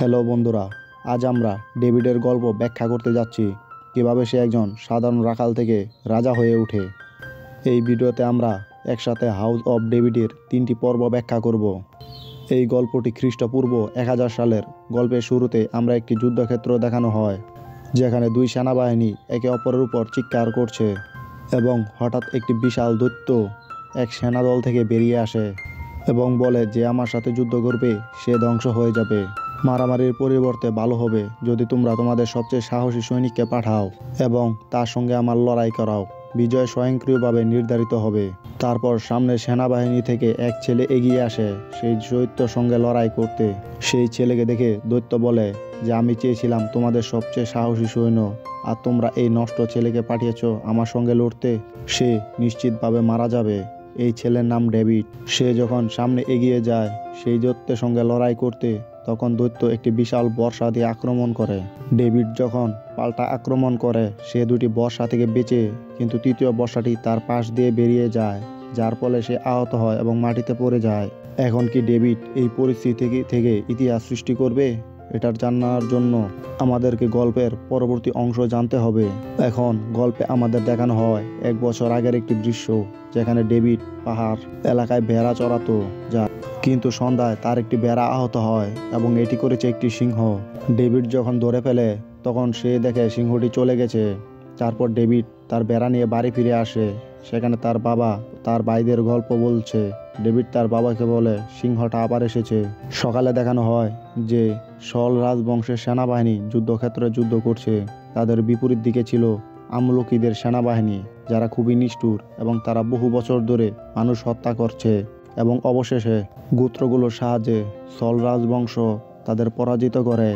Hello বন্ধুরা, আজ আমরা ডেভিডের গল্প ব্যাখ্যা করতে যাচ্ছি কিভাবে সে একজন সাধারণ রাখাল থেকে রাজা হয়ে ওঠে। এই ভিডিওতে আমরা একসাথে হাউস অফ ডেভিডের 3টি পর্ব ব্যাখ্যা করব। এই গল্পটি খ্রিস্টপূর্ব 1000 সালের। গল্পের শুরুতে আমরা একটি যুদ্ধক্ষেত্র দেখানো হয়, যেখানে দুই সেনাবাহিনী একে অপরের উপর চিৎকার করছে এবং হঠাৎ একটি বিশাল দৈত্য এক সেনাদল থেকে বেরিয়ে আসে এবং বলে যে আমার সাথে যুদ্ধ করবে সে ধ্বংস হয়ে যাবে। মারামারির পরিবর্তে ভালো হবে যদি তোমরা তোমাদের সবচেয়ে সাহসী সৈনিককে পাঠাও এবং তার সঙ্গে আমার লড়াই করাও। বিজয় স্বয়ংক্রিয়ভাবে নির্ধারিত হবে। তারপর সামনের সেনাবাহিনী থেকে এক ছেলে এগিয়ে আসে সেই দৈত্যর সঙ্গে লড়াই করতে। সেই ছেলেকে দেখে দৈত্য বলে যে আমি চেয়েছিলাম তোমাদের সবচেয়ে সাহসী সৈন্য, আর তোমরা এই নষ্ট ছেলেকে পাঠিয়েছ আমার সঙ্গে লড়তে। সে নিশ্চিতভাবে মারা যাবে। এই ছেলের নাম ডেভিড। সে যখন সামনে এগিয়ে যায় সেই দৈত্যের সঙ্গে লড়াই করতে, তখন দৈত্য একটি বিশাল বর্ষা দিয়ে আক্রমণ করে। ডেভিড যখন পাল্টা আক্রমণ করে সে দুটি বর্ষা থেকে বেঁচে, কিন্তু তৃতীয় বর্ষাটি তার পাশ দিয়ে বেরিয়ে যায়, যার ফলে সে আহত হয় এবং মাটিতে পড়ে যায়। এখন কি ডেভিড এই পরিস্থিতি থেকে ইতিহাস সৃষ্টি করবে? এটার জানার জন্য আমাদেরকে গল্পের পরবর্তী অংশ জানতে হবে। এখন গল্পে আমাদের দেখানো হয় 1 বছর আগের একটি দৃশ্য, যেখানে ডেভিড পাহাড় এলাকায় ভেড়া চড়াতো কিন্তু সন্ধ্যায় তার একটি ভেড়া আহত হয় এবং এটি করেছে একটি সিংহ। ডেভিড যখন ধরে ফেলে তখন সে দেখে সিংহটি চলে গেছে। তারপর ডেভিড তার ভেড়া নিয়ে বাড়ি ফিরে আসে। সেখানে তার বাবা তার ভাইদের গল্প বলছে। ডেভিড তার বাবাকে বলে সিংহটা আবার এসেছে। সকালে দেখানো হয় যে সল রাজবংশের সেনাবাহিনী যুদ্ধক্ষেত্রে যুদ্ধ করছে। তাদের বিপরীত দিকে ছিল আমলুকিদের সেনাবাহিনী, যারা খুবই নিষ্ঠুর এবং তারা বহু বছর ধরে মানুষ হত্যা করছে। এবং অবশেষে গোত্রগুলোর সাহায্যে সল রাজবংশ তাদের পরাজিত করে।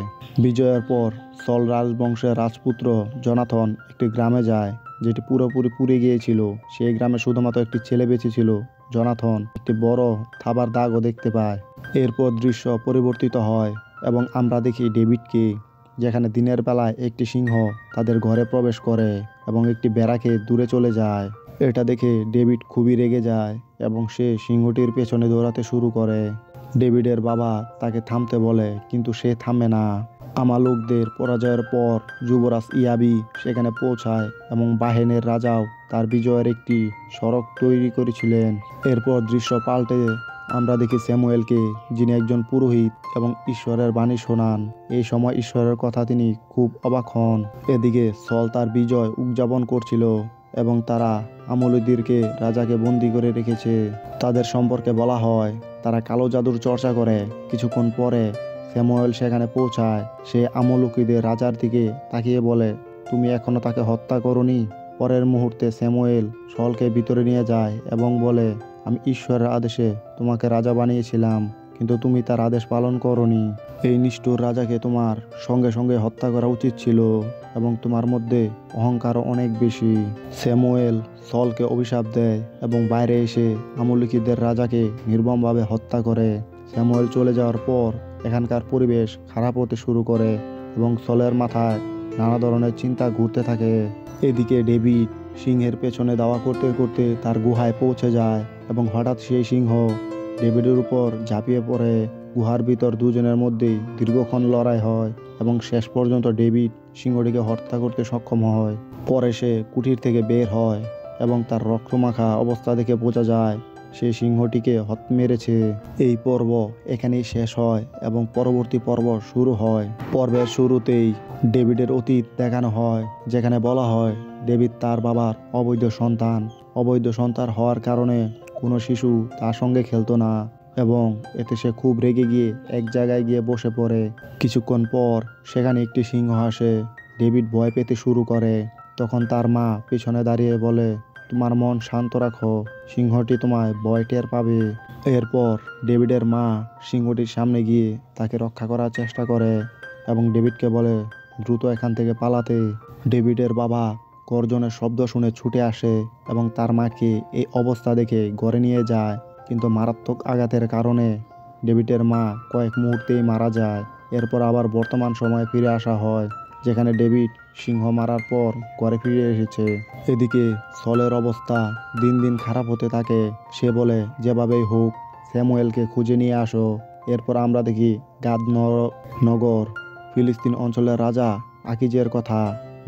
বিজয়ের পর সল রাজবংশের রাজপুত্র জোনাথন একটি গ্রামে যায় যেটি পুরোপুরি পুড়ে গিয়েছিল। সেই গ্রামে শুধুমাত্র একটি ছেলে বেঁচে ছিল। জোনাথন একটি বড় থাবার দাগও দেখতে পায়। এরপর দৃশ্য পরিবর্তিত হয় এবং আমরা দেখি ডেভিডকে, যেখানে দিনের বেলায় একটি সিংহ তাদের ঘরে প্রবেশ করে এবং একটি ভেড়াকে দূরে চলে যায়। এটা দেখে ডেভিড খুবই রেগে যায় এবং সে সিংহটির পেছনে দৌড়াতে শুরু করে। ডেভিডের বাবা তাকে থামতে বলে, কিন্তু সে থামে না। আমালুকদের পরাজয়ের পর যুবরাজ ইয়াবি সেখানে পৌঁছায় এবং বাহেনের রাজাও তার বিজয়ের একটি সড়ক তৈরি করেছিলেন। এরপর দৃশ্য পাল্টে আমরা দেখি স্যামুয়েলকে, যিনি একজন পুরোহিত এবং ঈশ্বরের বাণী শোনান। এই সময় ঈশ্বরের কথা তিনি খুব অবাক হন। এদিকে সল তার বিজয় উদযাপন করছিল এবং তারা আমলুকদেরকে রাজাকে বন্দি করে রেখেছে। তাদের সম্পর্কে বলা হয় তারা কালো জাদুর চর্চা করে। কিছুক্ষণ পরে স্যামুয়েল সেখানে পৌঁছায়। সে আমলুকীদের রাজার দিকে তাকিয়ে বলে, তুমি এখনো তাকে হত্যা করোনি? পরের মুহূর্তে স্যামুয়েল সলকে ভিতরে নিয়ে যায় এবং বলে, আমি ঈশ্বরের আদেশে তোমাকে রাজা বানিয়েছিলাম, কিন্তু তুমি তার আদেশ পালন করোনি। এই নিষ্ঠুর রাজাকে তোমার সঙ্গে সঙ্গে হত্যা করা উচিত ছিল এবং তোমার মধ্যে অহংকারও অনেক বেশি। স্যামুয়েল সলকে অভিশাপ দেয় এবং বাইরে এসে আমলুকীদের রাজাকে নির্মমভাবে হত্যা করে। স্যামুয়েল চলে যাওয়ার পর এখানকার পরিবেশ খারাপ হতে শুরু করে এবং সলের মাথায় নানা ধরনের চিন্তা ঘুরতে থাকে। এদিকে ডেভিড সিংহের পেছনে দাওয়া করতে করতে তার গুহায় পৌঁছে যায় এবং হঠাৎ সেই সিংহ ডেভিডের উপর ঝাঁপিয়ে পড়ে। গুহার ভিতর দুজনের মধ্যেই দীর্ঘক্ষণ লড়াই হয় এবং শেষ পর্যন্ত ডেভিড সিংহটিকে হত্যা করতে সক্ষম হয়। পরে সে কুটির থেকে বের হয় এবং তার রক্তমাখা অবস্থা দেখে বোঝা যায় সে সিংহটিকে মেরেছে। এই পর্ব এখানেই শেষ হয় এবং পরবর্তী পর্ব শুরু হয়। পর্বের শুরুতেই ডেভিডের অতীত দেখানো হয়, যেখানে বলা হয় ডেভিড তার বাবার অবৈধ সন্তান হওয়ার কারণে কোনো শিশু তার সঙ্গে খেলতো না এবং এতে সে খুব রেগে গিয়ে এক জায়গায় গিয়ে বসে পড়ে। কিছুক্ষণ পর সেখানে একটি সিংহ আসে। ডেভিড ভয় পেতে শুরু করে। তখন তার মা পেছনে দাঁড়িয়ে বলে, তোমার মন শান্ত রাখো, সিংহটি তোমায় ভয় টের পাবে। এরপর ডেভিডের মা সিংহটির সামনে গিয়ে তাকে রক্ষা করার চেষ্টা করে এবং ডেভিডকে বলে দ্রুত এখান থেকে পালাতে। ডেভিডের বাবা গর্জনের শব্দ শুনে ছুটে আসে এবং তার মাকে এই অবস্থা দেখে ঘরে নিয়ে যায়, কিন্তু মারাত্মক আঘাতের কারণে ডেভিডের মা কয়েক মুহূর্তেই মারা যায়। এরপর আবার বর্তমান সময়ে ফিরে আসা হয়, যেখানে ডেভিড সিংহ মারার পর ঘরে ফিরে এসেছে। এদিকে সলের অবস্থা দিন দিন খারাপ হতে থাকে। সে বলে যেভাবেই হোক স্যামুয়েলকে খুঁজে নিয়ে আসো এরপর আমরা দেখি গাদ নগর ফিলিস্তিন অঞ্চলের রাজা আকিজের কথা,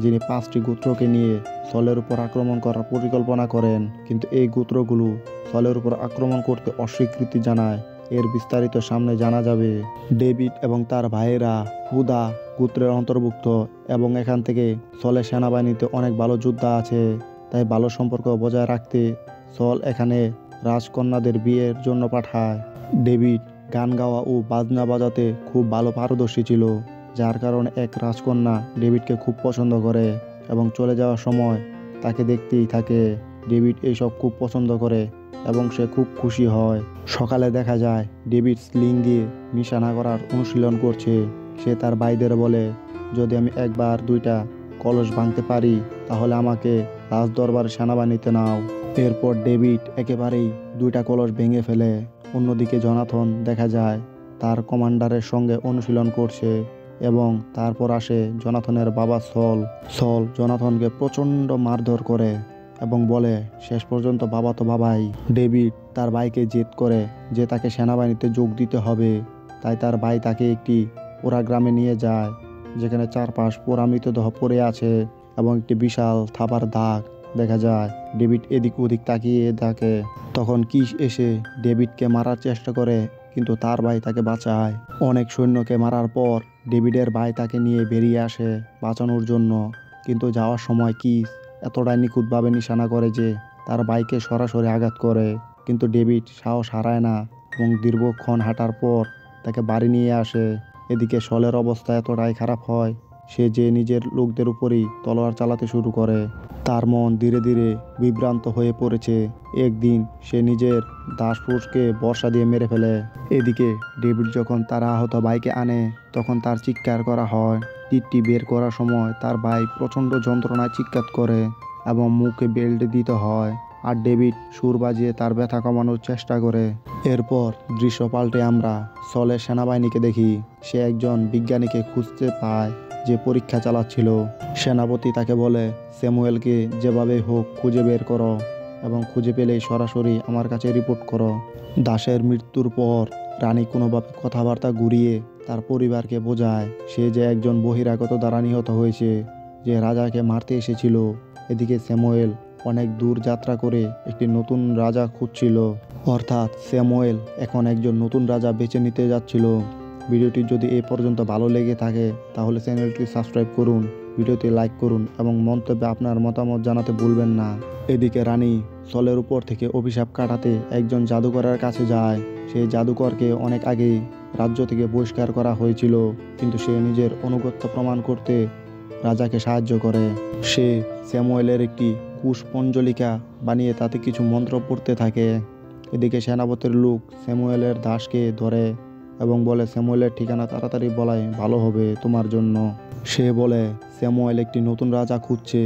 যিনি 5টি গোত্রকে নিয়ে সলের উপর আক্রমণ করার পরিকল্পনা করেন, কিন্তু এই গোত্রগুলো সলের উপর আক্রমণ করতে অস্বীকৃতি জানায়। এর বিস্তারিত সামনে জানা যাবে। ডেভিড এবং তার ভাইয়েরা হুদা গোত্রের অন্তর্ভুক্ত এবং এখান থেকে সলের সেনাবাহিনীতে অনেক ভালো যোদ্ধা আছে, তাই ভালো সম্পর্ক বজায় রাখতে সল এখানে রাজকন্যাদের বিয়ের জন্য পাঠায়। ডেভিড গান গাওয়া ও বাজনা বাজাতে খুব ভালো পারদর্শী ছিল, যার কারণে এক রাজকন্যা ডেভিডকে খুব পছন্দ করে এবং চলে যাওয়ার সময় তাকে দেখতেই থাকে। ডেভিড এইসব খুব পছন্দ করে এবং সে খুব খুশি হয়। সকালে দেখা যায় ডেভিড স্লিং দিয়ে নিশানা করার অনুশীলন করছে। সে তার ভাইদের বলে, যদি আমি একবার 2টা কলস ভাঙতে পারি তাহলে আমাকে রাজদরবারের সেনাবাহিনীতে নাও। এরপর ডেভিড একেবারেই 2টা কলস ভেঙে ফেলে। অন্যদিকে জোনাথন দেখা যায় তার কমান্ডারের সঙ্গে অনুশীলন করছে এবং তারপর আসে জোনাথনের বাবা সল জোনাথনকে প্রচণ্ড মারধর করে এবং বলে শেষ পর্যন্ত বাবা তো বাবাই। ডেভিড তার ভাইকে জেদ করে যে তাকে সেনাবাহিনীতে যোগ দিতে হবে, তাই তার ভাই তাকে একটি পোড়া গ্রামে নিয়ে যায়, যেখানে চারপাশ পোড়া মৃতদেহ পড়ে আছে এবং একটি বিশাল থাবার দাগ দেখা যায়। ডেভিড এদিক ওদিক তাকিয়ে থাকে। তখন কিশ এসে ডেভিডকে মারার চেষ্টা করে, কিন্তু তার ভাই তাকে বাঁচায়। অনেক সৈন্যকে মারার পর ডেভিডের ভাই তাকে নিয়ে বেরিয়ে আসে বাঁচানোর জন্য, কিন্তু যাওয়ার সময় কিশ এতটাই নিখুঁতভাবে নিশানা করে যে তার ভাইকে সরাসরি আঘাত করে, কিন্তু ডেভিড সাহস হারায় না এবং দীর্ঘক্ষণ হাঁটার পর তাকে বাড়ি নিয়ে আসে। এদিকে সলের অবস্থা এতটাই খারাপ হয় সে যে নিজের লোকদের উপরই তলোয়ার চালাতে শুরু করে। তার মন ধীরে ধীরে বিভ্রান্ত হয়ে পড়েছে। একদিন সে নিজের দাসপুরুষকে বর্ষা দিয়ে মেরে ফেলে। এদিকে ডেভিড যখন তার আহত ভাইকে আনে তখন তার চিৎকার করা হয়। তীরটি বের করার সময় তার ভাই প্রচণ্ড যন্ত্রণায় চিৎকার করে এবং মুখে বেল্ট দিতে হয়, আর ডেভিড সুর বাজিয়ে তার ব্যথা কমানোর চেষ্টা করে। এরপর দৃশ্য পাল্টে আমরা সলের সেনাবাহিনীকে দেখি। সে একজন বিজ্ঞানীকে খুঁজতে পায় যে পরীক্ষা চালাচ্ছিল। সেনাপতি তাকে বলে, স্যামুয়েলকে যেভাবে হোক খুঁজে বের করো এবং খুঁজে পেলেই সরাসরি আমার কাছে রিপোর্ট করো। দাসের মৃত্যুর পর রানী কোনোভাবে কথাবার্তা ঘুরিয়ে তার পরিবারকে বোঝায় সে যে একজন বহিরাগত দ্বারা নিহত হয়েছে, যে রাজাকে মারতে এসেছিল। এদিকে স্যামুয়েল অনেক দূর যাত্রা করে একটি নতুন রাজা খুঁজছিল, অর্থাৎ স্যামুয়েল এখন একজন নতুন রাজা বেছে নিতে যাচ্ছিল। ভিডিওটি যদি এই পর্যন্ত ভালো লেগে থাকে তাহলে চ্যানেলটি সাবস্ক্রাইব করুন, ভিডিওতে লাইক করুন এবং মন্তব্যে আপনার মতামত জানাতে ভুলবেন না। এদিকে রানী সলের উপর থেকে অভিশাপ কাটাতে একজন জাদুকরের কাছে যায়। সেই জাদুকরকে অনেক আগেই রাজ্য থেকে বহিষ্কার করা হয়েছিল, কিন্তু সে নিজের আনুগত্য প্রমাণ করতে রাজাকে সাহায্য করে। সে স্যামুয়েলের একটি কুশপুঞ্জলিকা বানিয়ে তাতে কিছু মন্ত্র পড়তে থাকে। এদিকে সেনাপতির লোক স্যামুয়েলের দাসকে ধরে এবং বলে, স্যামুয়েলের ঠিকানা তাড়াতাড়ি বলাই ভালো হবে তোমার জন্য। সে বলে স্যামুয়েল একটি নতুন রাজা খুঁজছে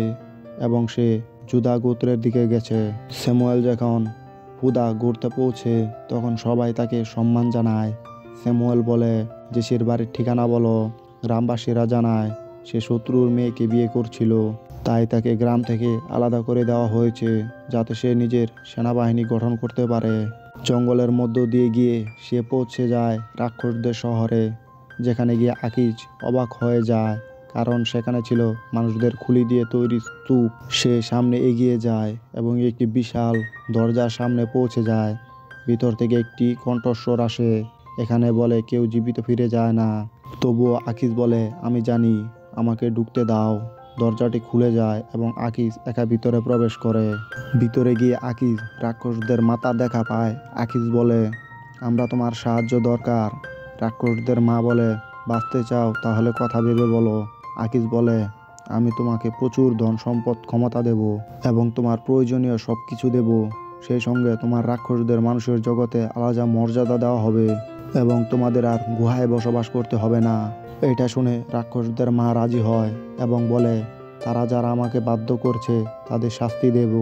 এবং সে জুদা গোত্রের দিকে গেছে। স্যামুয়েল যখন হুদা গোত্রে পৌঁছে তখন সবাই তাকে সম্মান জানায়। স্যামুয়েল বলে জেসির বাড়ির ঠিকানা বলো। গ্রামবাসীরা জানায় সে শত্রুর মেয়েকে বিয়ে করছিল, তাই তাকে গ্রাম থেকে আলাদা করে দেওয়া হয়েছে যাতে সে নিজের সেনাবাহিনী গঠন করতে পারে। জঙ্গলের মধ্য দিয়ে গিয়ে সে পৌঁছে যায় রাক্ষসদের শহরে, যেখানে গিয়ে আকিজ অবাক হয়ে যায় কারণ সেখানে ছিল মানুষদের খুলি দিয়ে তৈরি স্তূপ। সে সামনে এগিয়ে যায় এবং একটি বিশাল দরজার সামনে পৌঁছে যায়। ভিতর থেকে একটি কণ্ঠস্বর আসে, এখানে বলে কেউ জীবিত ফিরে যায় না। তবুও আকিজ বলে, আমি জানি, আমাকে ঢুকতে দাও। দরজাটি খুলে যায় এবং আকিজ একা ভিতরে প্রবেশ করে। ভিতরে গিয়ে আকিজ রাক্ষসদের মাথা দেখা পায়। আকিজ বলে, আমরা তোমার সাহায্য দরকার। রাক্ষসদের মা বলে, বাঁচতে চাও তাহলে কথা ভেবে বলো। আকিজ বলে, আমি তোমাকে প্রচুর ধন সম্পদ ক্ষমতা দেব এবং তোমার প্রয়োজনীয় সব কিছু দেব। সেই সঙ্গে তোমার রাক্ষসদের মানুষের জগতে আলাদা মর্যাদা দেওয়া হবে এবং তোমাদের আর গুহায় বসবাস করতে হবে না। এটা শুনে রাক্ষসদের মা রাজি হয় এবং বলে, তারা যারা আমাকে বাধ্য করছে তাদের শাস্তি দেব।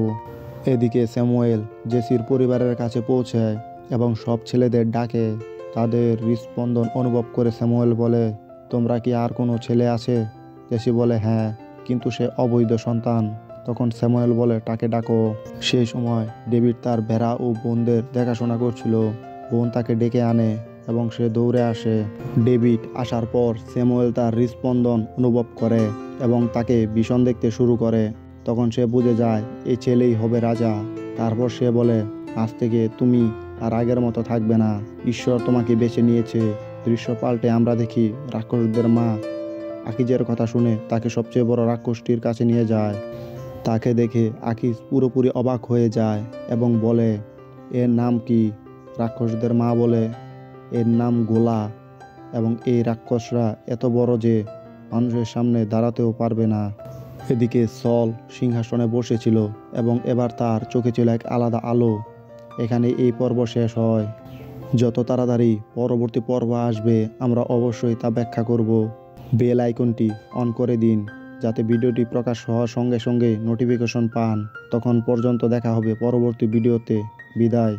এদিকে স্যামুয়েল জেসির পরিবারের কাছে পৌঁছায় এবং সব ছেলেদের ডাকে। তাদের হৃদস্পন্দন অনুভব করে স্যামুয়েল বলে, তোমরা কি আর কোনো ছেলে আছে? জেসি বলে, হ্যাঁ, কিন্তু সে অবৈধ সন্তান। তখন স্যামুয়েল বলে, তাকে ডাকো। সেই সময় ডেভিড তার ভেড়া ও বোনদের দেখাশোনা করছিল। বোন তাকে ডেকে আনে এবং সে দৌড়ে আসে। ডেভিড আসার পর স্যামুয়েল তার হৃদস্পন্দন অনুভব করে এবং তাকে ভীষণ দেখতে শুরু করে। তখন সে বুঝে যায় এই ছেলেই হবে রাজা। তারপর সে বলে, আজ থেকে তুমি আর আগের মতো থাকবে না, ঈশ্বর তোমাকে বেছে নিয়েছে। দৃশ্য পাল্টে আমরা দেখি রাক্ষসদের মা আকিজের কথা শুনে তাকে সবচেয়ে বড় রাক্ষসটির কাছে নিয়ে যায়। তাকে দেখে আকিজ পুরোপুরি অবাক হয়ে যায় এবং বলে, এর নাম কি? রাক্ষসদের মা বলে, এর নাম গোলা, এবং এই রাক্ষসরা এত বড় যে মানুষের সামনে দাঁড়াতেও পারবে না। এদিকে সল সিংহাসনে বসেছিল এবং এবার তার চোখে ছিল এক আলাদা আলো। এখানে এই পর্ব শেষ হয়। যত তাড়াতাড়ি পরবর্তী পর্ব আসবে আমরা অবশ্যই তা ব্যাখ্যা করব। বেল আইকনটি অন করে দিন যাতে ভিডিওটি প্রকাশ হওয়ার সঙ্গে সঙ্গে নোটিফিকেশন পান। তখন পর্যন্ত দেখা হবে পরবর্তী ভিডিওতে। বিদায়।